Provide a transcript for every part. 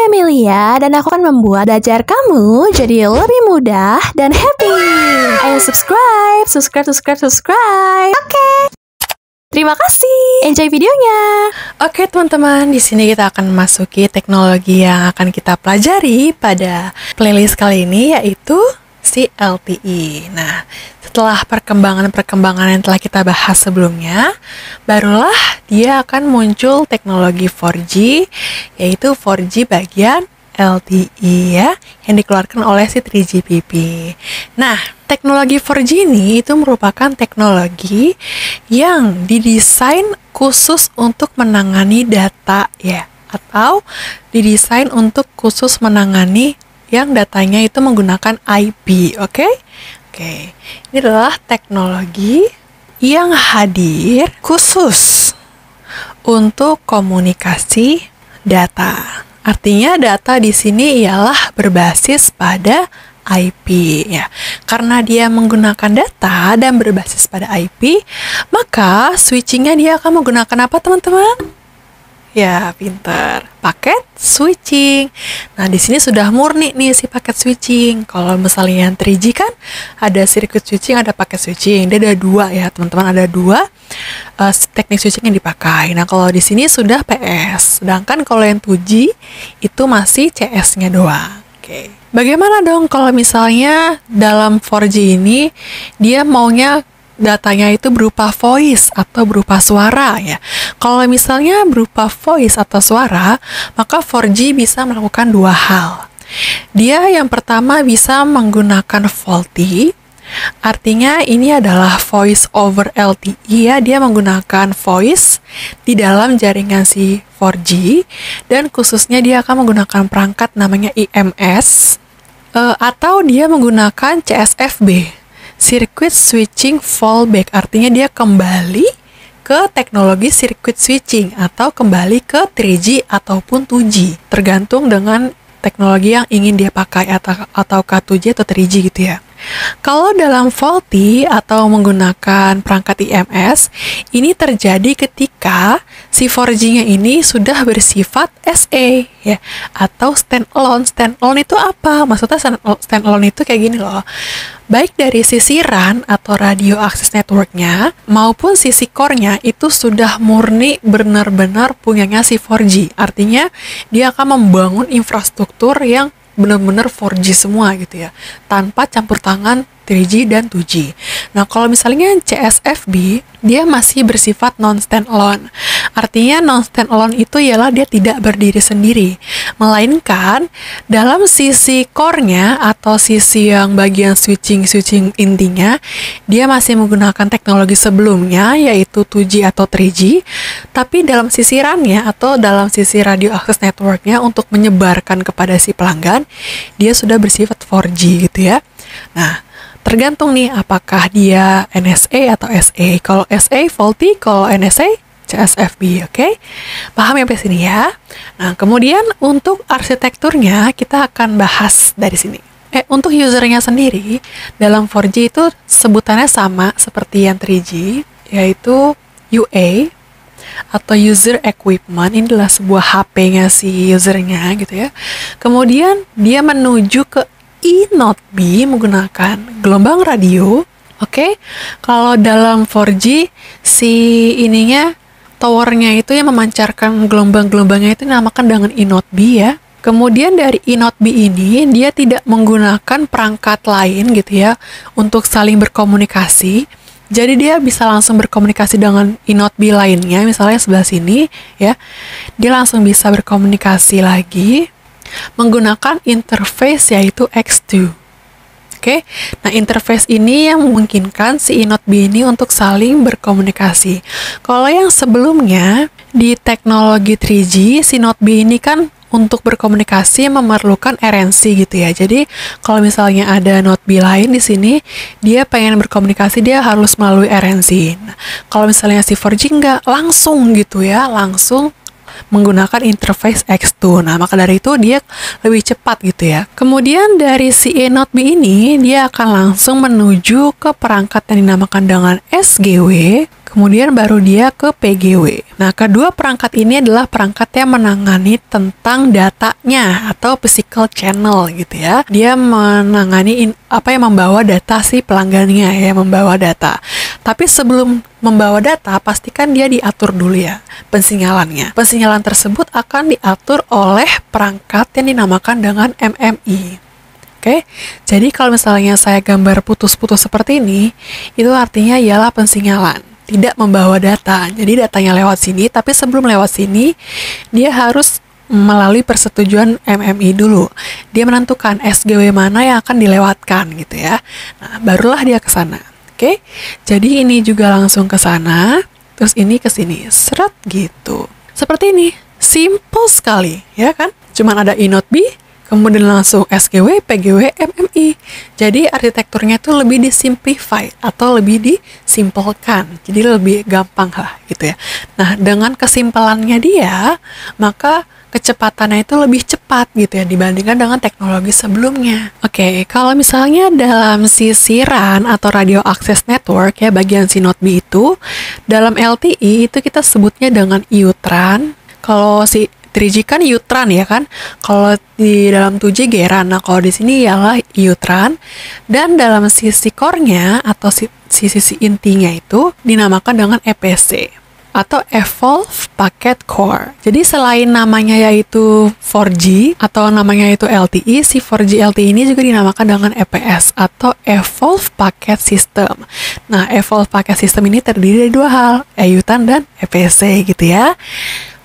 Emilia dan aku akan membuat belajar kamu jadi lebih mudah dan happy. Ayo subscribe. Oke. Terima kasih. Enjoy videonya. Oke teman-teman, di sini kita akan memasuki teknologi yang akan kita pelajari pada playlist kali ini, yaitu si LTE. Nah, setelah perkembangan yang telah kita bahas sebelumnya, barulah dia akan muncul teknologi 4G, yaitu 4G bagian LTE ya, yang dikeluarkan oleh si 3GPP. Nah, teknologi 4G ini itu merupakan teknologi yang didesain khusus untuk menangani data ya, atau didesain untuk khusus menangani yang datanya itu menggunakan IP, oke? Oke, ini adalah teknologi yang hadir khusus untuk komunikasi data. Artinya data di sini ialah berbasis pada IP ya. Karena dia menggunakan data dan berbasis pada IP, maka switchingnya dia akan menggunakan apa teman-teman? Ya, pintar. Paket switching. Nah, di sini sudah murni nih si paket switching. Kalau misalnya yang 3G kan ada circuit switching, ada paket switching. Dia ada dua ya, teman-teman. Ada dua teknik switching yang dipakai. Nah, kalau di sini sudah PS. Sedangkan kalau yang 2G itu masih CS-nya doang. Oke. Bagaimana dong kalau misalnya dalam 4G ini dia maunya datanya itu berupa voice atau berupa suara ya. Kalau misalnya berupa voice atau suara, maka 4G bisa melakukan dua hal. Dia yang pertama bisa menggunakan VoLTE, artinya ini adalah voice over LTE ya, dia menggunakan voice di dalam jaringan si 4G, dan khususnya dia akan menggunakan perangkat namanya IMS, atau dia menggunakan CSFB, Circuit Switching Fallback, artinya dia kembali ke teknologi circuit switching atau kembali ke 3G ataupun 2G, tergantung dengan teknologi yang ingin dia pakai atau K2G atau 3G gitu ya. Kalau dalam VoLTE atau menggunakan perangkat IMS, ini terjadi ketika si 4G-nya ini sudah bersifat SA ya, atau standalone. Standalone itu apa? Maksudnya standalone itu kayak gini loh. Baik dari sisi RAN atau radio access network-nya maupun sisi core-nya itu sudah murni benar-benar punyanya si 4G. Artinya dia akan membangun infrastruktur yang benar-benar 4G semua gitu ya, tanpa campur tangan 3G dan 2G. Nah, kalau misalnya CSFB, dia masih bersifat non-standalone. Artinya non-standalone itu ialah dia tidak berdiri sendiri, melainkan dalam sisi core-nya atau sisi yang bagian switching intinya, dia masih menggunakan teknologi sebelumnya, yaitu 2G atau 3G, tapi dalam sisi RAN-nya atau dalam sisi radio access network-nya untuk menyebarkan kepada si pelanggan, dia sudah bersifat 4G gitu ya. Nah, tergantung nih apakah dia NSA atau SA. Kalau SA VoLTE, kalau NSA CSFB, oke? Paham ya sampai sini ya? Nah, kemudian untuk arsitekturnya kita akan bahas dari sini. Untuk usernya sendiri, dalam 4G itu sebutannya sama seperti yang 3G, yaitu UA atau user equipment. Ini adalah sebuah HP-nya si usernya gitu ya. Kemudian dia menuju ke E-Node B menggunakan gelombang radio. Oke. Kalau dalam 4G si ininya towernya itu yang memancarkan gelombang-gelombangnya itu dinamakan dengan E-Node B ya. Kemudian dari E-Node B ini dia tidak menggunakan perangkat lain gitu ya untuk saling berkomunikasi. Jadi dia bisa langsung berkomunikasi dengan E-Node B lainnya, misalnya sebelah sini ya. Dia langsung bisa berkomunikasi lagi menggunakan interface yaitu X2. Oke. Nah, interface ini yang memungkinkan si E-Node B ini untuk saling berkomunikasi. Kalau yang sebelumnya di teknologi 3G, si Node B ini kan untuk berkomunikasi memerlukan RNC gitu ya. Jadi kalau misalnya ada Node B lain di sini, dia pengen berkomunikasi dia harus melalui RNC. Nah, kalau misalnya si 4G enggak, langsung gitu ya, langsung menggunakan interface X2. Nah, maka dari itu dia lebih cepat gitu ya. Kemudian dari si E-Node B ini, dia akan langsung menuju ke perangkat yang dinamakan dengan SGW. kemudian baru dia ke PGW. Nah, kedua perangkat ini adalah perangkat yang menangani tentang datanya atau physical channel gitu ya. Dia menangani membawa data si pelanggannya ya, membawa data. Tapi sebelum membawa data, pastikan dia diatur dulu ya pensinyalannya. Pensinyalan tersebut akan diatur oleh perangkat yang dinamakan dengan MMI. Oke, jadi kalau misalnya saya gambar putus-putus seperti ini, itu artinya ialah pensinyalan, tidak membawa data. Jadi datanya lewat sini, tapi sebelum lewat sini, dia harus melalui persetujuan MMI dulu. Dia menentukan SGW mana yang akan dilewatkan gitu ya. Nah, barulah dia ke sana. Oke, jadi ini juga langsung ke sana, terus ini ke sini, seret gitu. Seperti ini, simple sekali, ya kan? Cuman ada inode B, kemudian langsung SGW, PGW, MMI. Jadi arsitekturnya itu lebih disimplify atau lebih disimpelkan. Jadi lebih gampang lah gitu ya. Nah, dengan kesimpelannya dia, maka kecepatannya itu lebih cepat gitu ya dibandingkan dengan teknologi sebelumnya. Oke, kalau misalnya dalam sisiran atau radio access network ya, bagian si node B itu, dalam LTE itu kita sebutnya dengan UTRAN. Kalau si 3G kan UTRAN ya kan, kalau di dalam 2G GERAN. Nah, kalau di sini ialah UTRAN, dan dalam sisi core-nya atau sisi intinya itu dinamakan dengan EPC atau Evolve Packet Core. Jadi selain namanya yaitu 4G atau namanya yaitu LTE, si 4G LTE ini juga dinamakan dengan EPS atau Evolve Packet System. Nah, Evolve Packet System ini terdiri dari dua hal, EUTAN dan EPC gitu ya.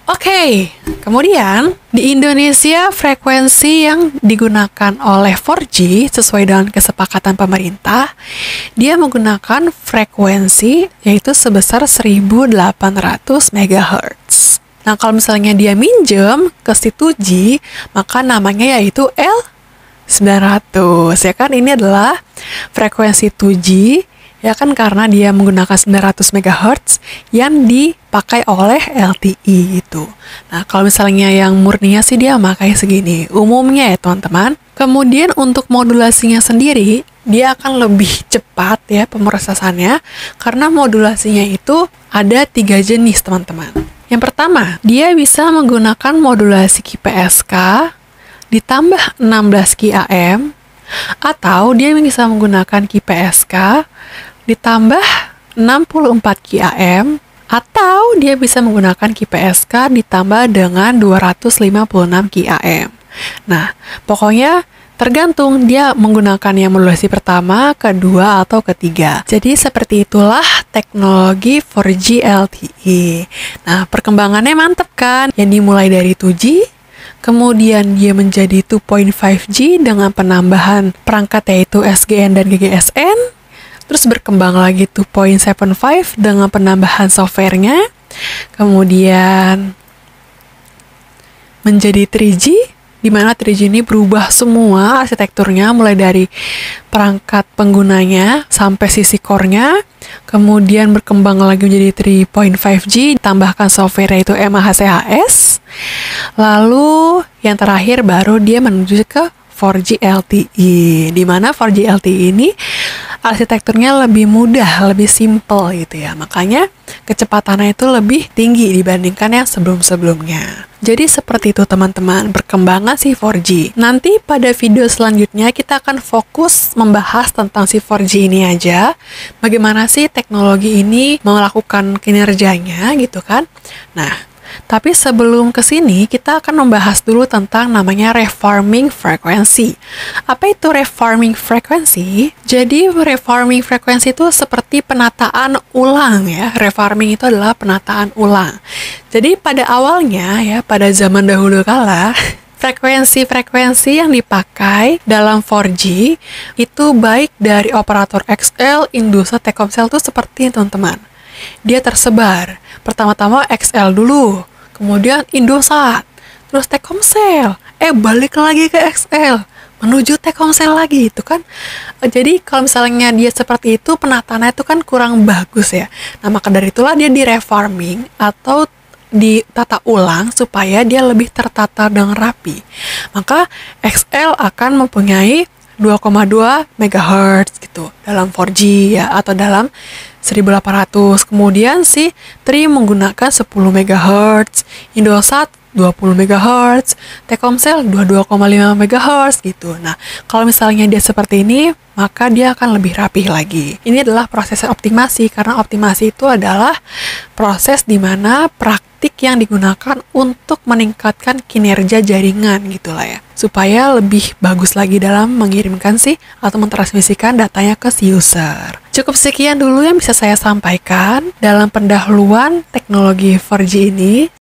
Oke, kemudian di Indonesia frekuensi yang digunakan oleh 4G sesuai dengan kesepakatan pemerintah, dia menggunakan frekuensi yaitu sebesar 1800 MHz. Nah, kalau misalnya dia minjem ke si 2G, maka namanya yaitu L900. Ya kan, ini adalah frekuensi 2G ya kan, karena dia menggunakan 900 MHz yang dipakai oleh LTE itu. Nah, kalau misalnya yang murninya sih dia memakai segini, umumnya ya teman-teman. Kemudian untuk modulasinya sendiri, dia akan lebih cepat ya pemrosesannya, karena modulasinya itu ada 3 jenis teman-teman. Yang pertama, dia bisa menggunakan modulasi QPSK ditambah 16 QAM, atau dia bisa menggunakan QPSK ditambah 64 QAM, atau dia bisa menggunakan QPSK ditambah dengan 256 QAM. Nah, pokoknya tergantung dia menggunakan yang modulasi pertama, kedua, atau ketiga. Jadi seperti itulah teknologi 4G LTE. Nah, perkembangannya mantep kan? Yang dimulai dari 2G, kemudian dia menjadi 2.5G dengan penambahan perangkat yaitu SGN dan GGSN. Terus berkembang lagi 2.75 dengan penambahan softwarenya. Kemudian menjadi 3G, di mana 3G ini berubah semua arsitekturnya, mulai dari perangkat penggunanya sampai sisi core-nya. Kemudian berkembang lagi menjadi 3.5G, ditambahkan software yaitu MHz. Lalu yang terakhir baru dia menuju ke 4G LTE, di mana 4G LTE ini arsitekturnya lebih mudah, lebih simple gitu ya. Makanya kecepatannya itu lebih tinggi dibandingkan yang sebelum-sebelumnya. Jadi seperti itu teman-teman, perkembangan si 4G. Nanti pada video selanjutnya kita akan fokus membahas tentang si 4G ini aja. Bagaimana sih teknologi ini melakukan kinerjanya gitu kan. Nah, tapi sebelum ke sini, kita akan membahas dulu tentang namanya reforming frekuensi. Apa itu reforming frekuensi? Jadi, reforming frekuensi itu seperti penataan ulang ya. Reforming itu adalah penataan ulang. Jadi, pada awalnya ya, pada zaman dahulu kala, frekuensi-frekuensi yang dipakai dalam 4G itu baik dari operator XL, Indosat, Telkomsel itu seperti teman-teman. Dia tersebar. Pertama-tama XL dulu, kemudian Indosat, terus Telkomsel, balik lagi ke XL, menuju Telkomsel lagi, itu kan. Jadi kalau misalnya dia seperti itu, penataannya itu kan kurang bagus ya. Nah, maka dari itulah dia di-reforming atau ditata ulang supaya dia lebih tertata dengan rapi. Maka XL akan mempunyai 2,2 MHz gitu dalam 4G ya, atau dalam 1800. Kemudian si Tri menggunakan 10 MHz, Indosat 20 MHz, Telkomsel 22,5 MHz gitu. Nah, kalau misalnya dia seperti ini, maka dia akan lebih rapih lagi. Ini adalah proses optimasi, karena optimasi itu adalah proses di mana praktik yang digunakan untuk meningkatkan kinerja jaringan gitu lah ya. Supaya lebih bagus lagi dalam mengirimkan atau mentransmisikan datanya ke si user. Cukup sekian dulu yang bisa saya sampaikan dalam pendahuluan teknologi 4G ini.